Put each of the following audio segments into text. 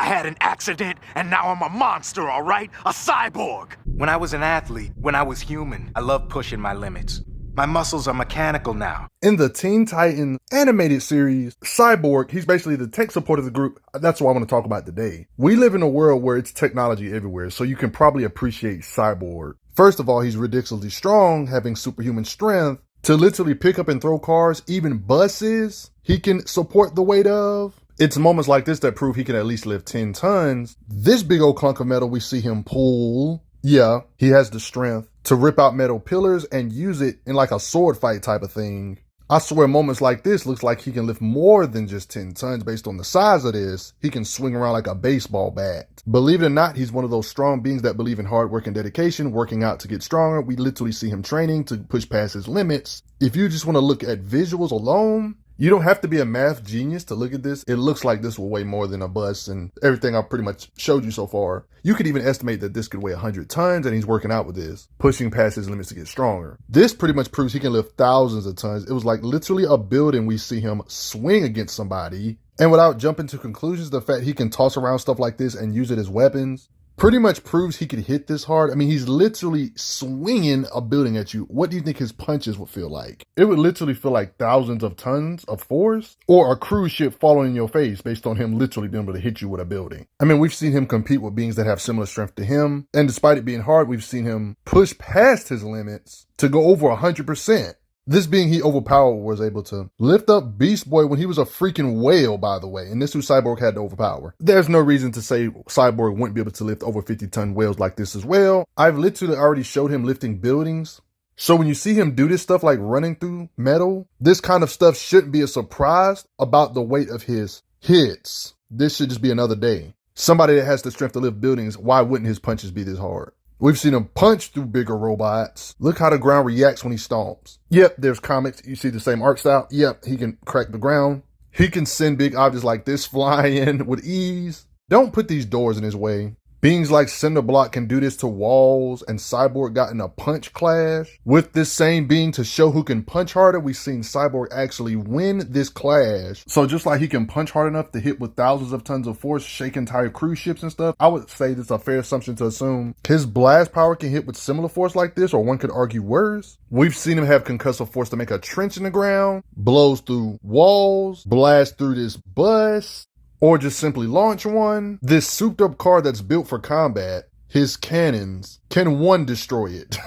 had an accident, and now I'm a monster, all right? A cyborg. When I was an athlete, when I was human, I loved pushing my limits. My muscles are mechanical now. In the Teen Titans animated series, Cyborg, he's basically the tech support of the group. That's what I want to talk about today. We live in a world where it's technology everywhere, so you can probably appreciate Cyborg. First of all, he's ridiculously strong, having superhuman strength to literally pick up and throw cars, even buses, he can support the weight of. It's moments like this that prove he can at least lift 10 tons. This big old clunk of metal we see him pull. Yeah, he has the strength to rip out metal pillars and use it in like a sword fight type of thing. I swear moments like this looks like he can lift more than just 10 tons based on the size of this. He can swing around like a baseball bat. Believe it or not, he's one of those strong beings that believe in hard work and dedication, working out to get stronger. We literally see him training to push past his limits. If you just want to look at visuals alone, you don't have to be a math genius to look at this. It looks like this will weigh more than a bus and everything I've pretty much showed you so far. You could even estimate that this could weigh 100 tons and he's working out with this, pushing past his limits to get stronger. This pretty much proves he can lift thousands of tons. It was like literally a building we see him swing against somebody. And without jumping to conclusions, the fact he can toss around stuff like this and use it as weapons pretty much proves he could hit this hard. I mean, he's literally swinging a building at you. What do you think his punches would feel like? It would literally feel like thousands of tons of force, or a cruise ship falling in your face based on him literally being able to hit you with a building. I mean, we've seen him compete with beings that have similar strength to him. And despite it being hard, we've seen him push past his limits to go over 100%. This being he overpowered was able to lift up Beast Boy when he was a freaking whale, by the way. And this who Cyborg had to overpower. There's no reason to say Cyborg wouldn't be able to lift over 50-ton whales like this as well. I've literally already showed him lifting buildings. So when you see him do this stuff like running through metal, this kind of stuff shouldn't be a surprise about the weight of his hits. This should just be another day. Somebody that has the strength to lift buildings, why wouldn't his punches be this hard? We've seen him punch through bigger robots. Look how the ground reacts when he stomps. Yep, there's comics. You see the same art style. Yep, he can crack the ground. He can send big objects like this flying with ease. Don't put these doors in his way. Beings like Cinderblock can do this to walls, and Cyborg got in a punch clash with this same being to show who can punch harder. We've seen Cyborg actually win this clash. So just like he can punch hard enough to hit with thousands of tons of force, shake entire cruise ships and stuff, I would say this is a fair assumption to assume his blast power can hit with similar force like this, or one could argue worse. We've seen him have concussive force to make a trench in the ground, blows through walls, blast through this bus, or just simply launch one. This souped up car that's built for combat, his cannons can one destroy it.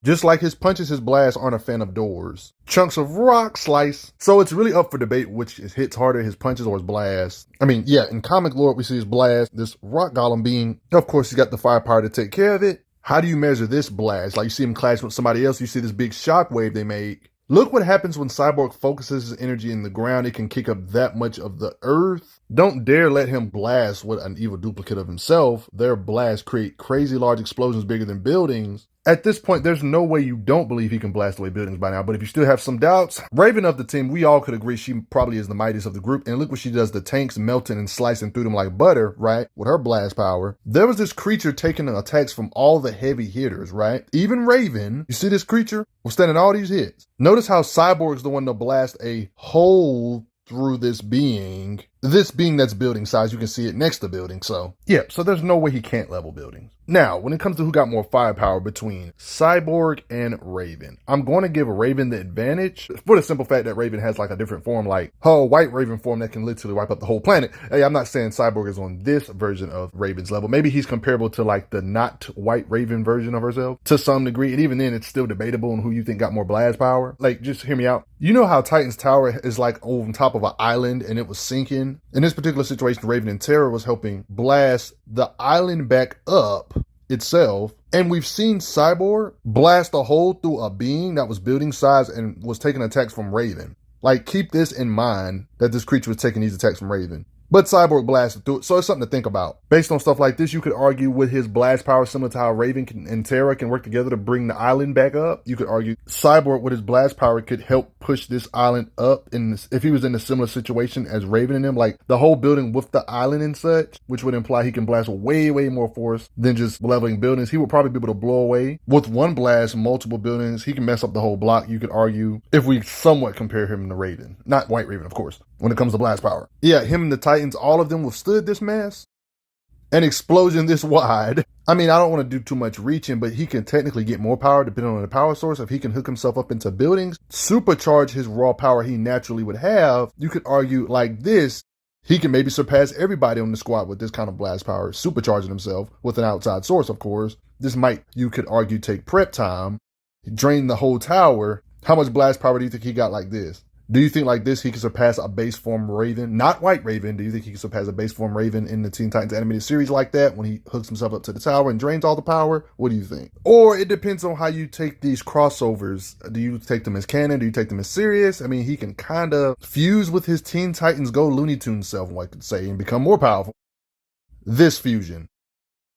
Just like his punches, his blasts aren't a fan of doors. Chunks of rock slice. So it's really up for debate which hits harder, his punches or his blasts. I mean, yeah, in comic lore, we see his blast, this rock golem being, of course, he's got the firepower to take care of it. How do you measure this blast? Like you see him clash with somebody else, you see this big shockwave they make. Look what happens when Cyborg focuses his energy in the ground. It can kick up that much of the earth. Don't dare let him blast with an evil duplicate of himself. Their blasts create crazy large explosions bigger than buildings. At this point, there's no way you don't believe he can blast away buildings by now. But if you still have some doubts, Raven of the team, we all could agree she probably is the mightiest of the group. And look what she does, the tanks melting and slicing through them like butter, right? With her blast power. There was this creature taking attacks from all the heavy hitters, right? Even Raven, you see this creature withstanding all these hits. Notice how Cyborg's the one to blast a hole through this being that's building size. You can see it next to building. So yeah, so there's no way he can't level buildings. Now, when it comes to who got more firepower between Cyborg and Raven, I'm going to give Raven the advantage for the simple fact that Raven has like a different form, like a white Raven form that can literally wipe up the whole planet. Hey, I'm not saying Cyborg is on this version of Raven's level. Maybe he's comparable to like the not white Raven version of herself to some degree. And even then, it's still debatable on who you think got more blast power. Like, just hear me out. You know how Titan's tower is like on top of an island and it was sinking? In this particular situation, Raven and Terra was helping blast the island back up itself. And we've seen Cyborg blast a hole through a being that was building size and was taking attacks from Raven. Like, keep this in mind that this creature was taking these attacks from Raven. But Cyborg blasted through it, so it's something to think about. Based on stuff like this, you could argue with his blast power similar to how Raven and Terra can work together to bring the island back up. You could argue Cyborg with his blast power could help push this island up if he was in a similar situation as Raven and him, like the whole building with the island and such, which would imply he can blast way, way more force than just leveling buildings. He would probably be able to blow away with one blast multiple buildings. He can mess up the whole block, you could argue, if we somewhat compare him to Raven. Not White Raven, of course, when it comes to blast power. Yeah, him and the Titans, all of them withstood this mess. An explosion this wide. I mean, I don't want to do too much reaching, but he can technically get more power depending on the power source. If he can hook himself up into buildings, supercharge his raw power he naturally would have, you could argue like this, he can maybe surpass everybody on the squad with this kind of blast power, supercharging himself with an outside source, of course. This might, you could argue, take prep time, drain the whole tower. How much blast power do you think he got like this? Do you think like this he can surpass a base form Raven? Not White Raven. Do you think he can surpass a base form Raven in the Teen Titans animated series like that when he hooks himself up to the tower and drains all the power? What do you think? Or it depends on how you take these crossovers. Do you take them as canon? Do you take them as serious? I mean, he can kind of fuse with his Teen Titans Go Looney Tunes self, one could say, and become more powerful. This fusion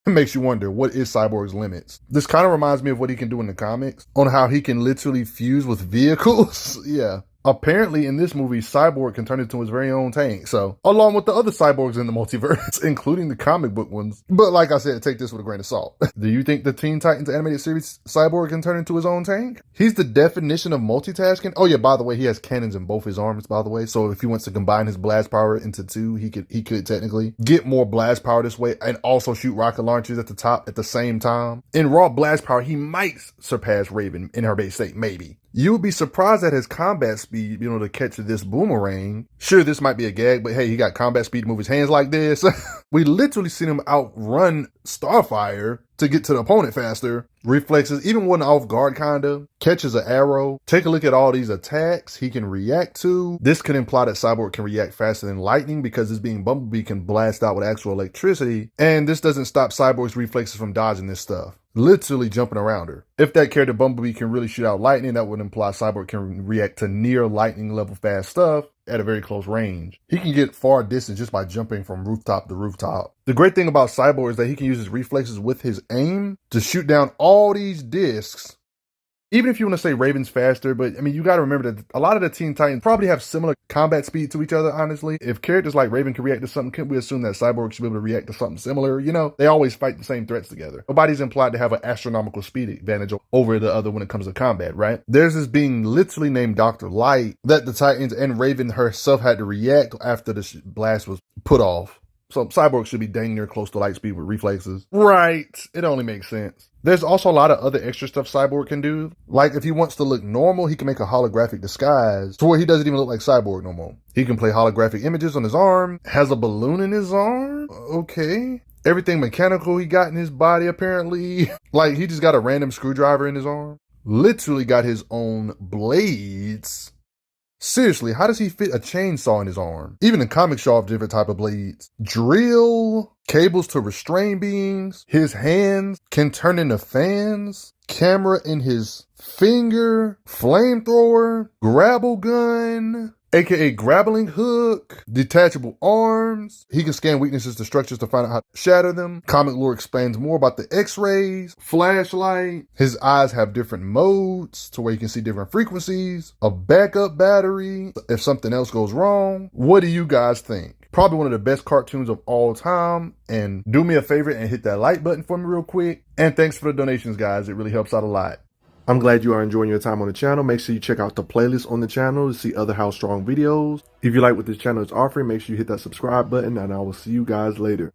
makes you wonder, what is Cyborg's limits? This kind of reminds me of what he can do in the comics, on how he can literally fuse with vehicles. Yeah. Apparently, in this movie, Cyborg can turn into his very own tank, so, along with the other cyborgs in the multiverse, including the comic book ones. But like I said, take this with a grain of salt. Do you think the Teen Titans animated series Cyborg can turn into his own tank? He's the definition of multitasking. Oh yeah, by the way, he has cannons in both his arms, by the way, so if he wants to combine his blast power into two, he could technically get more blast power this way, and also shoot rocket launchers at the top at the same time. In raw blast power, he might surpass Raven in her base state, maybe. You would be surprised at his combat speed, to catch this boomerang. Sure, this might be a gag, but hey, he got combat speed to move his hands like this. We literally seen him outrun Starfire to get to the opponent faster. Reflexes, even one off guard kinda. Catches an arrow. Take a look at all these attacks he can react to. This could imply that Cyborg can react faster than lightning because this being Bumblebee can blast out with actual electricity. And this doesn't stop Cyborg's reflexes from dodging this stuff. Literally jumping around her. If that character Bumblebee can really shoot out lightning, that would imply Cyborg can react to near lightning level fast stuff at a very close range. He can get far distance just by jumping from rooftop to rooftop. The great thing about Cyborg is that he can use his reflexes with his aim to shoot down all these discs. Even if you want to say Raven's faster, but I mean, you got to remember that a lot of the Teen Titans probably have similar combat speed to each other, honestly. If characters like Raven can react to something, can we assume that Cyborg should be able to react to something similar? They always fight the same threats together. Nobody's implied to have an astronomical speed advantage over the other when it comes to combat, right? There's this being literally named Dr. Light that the Titans and Raven herself had to react after the blast was put off. So Cyborg should be dang near close to light speed with reflexes. Right. It only makes sense. There's also a lot of other extra stuff Cyborg can do. Like if he wants to look normal, he can make a holographic disguise to where he doesn't even look like Cyborg no more. He can play holographic images on his arm, has a balloon in his arm. Okay. Everything mechanical he got in his body apparently. Like he just got a random screwdriver in his arm. Literally got his own blades. Seriously, how does he fit a chainsaw in his arm? Even the comics show off different type of blades. Drill, cables to restrain beings, his hands can turn into fans, camera in his finger, flamethrower, grapple gun, aka grappling hook, detachable arms. He can scan weaknesses to structures to find out how to shatter them. Comic lore explains more about the x-rays, flashlight. His eyes have different modes to where you can see different frequencies, a backup battery if something else goes wrong. What do you guys think? Probably one of the best cartoons of all time. And do me a favor and hit that like button for me real quick. And thanks for the donations, guys. It really helps out a lot. I'm glad you are enjoying your time on the channel. Make sure you check out the playlist on the channel to see other How Strong videos. If you like what this channel is offering, make sure you hit that subscribe button, and I will see you guys later.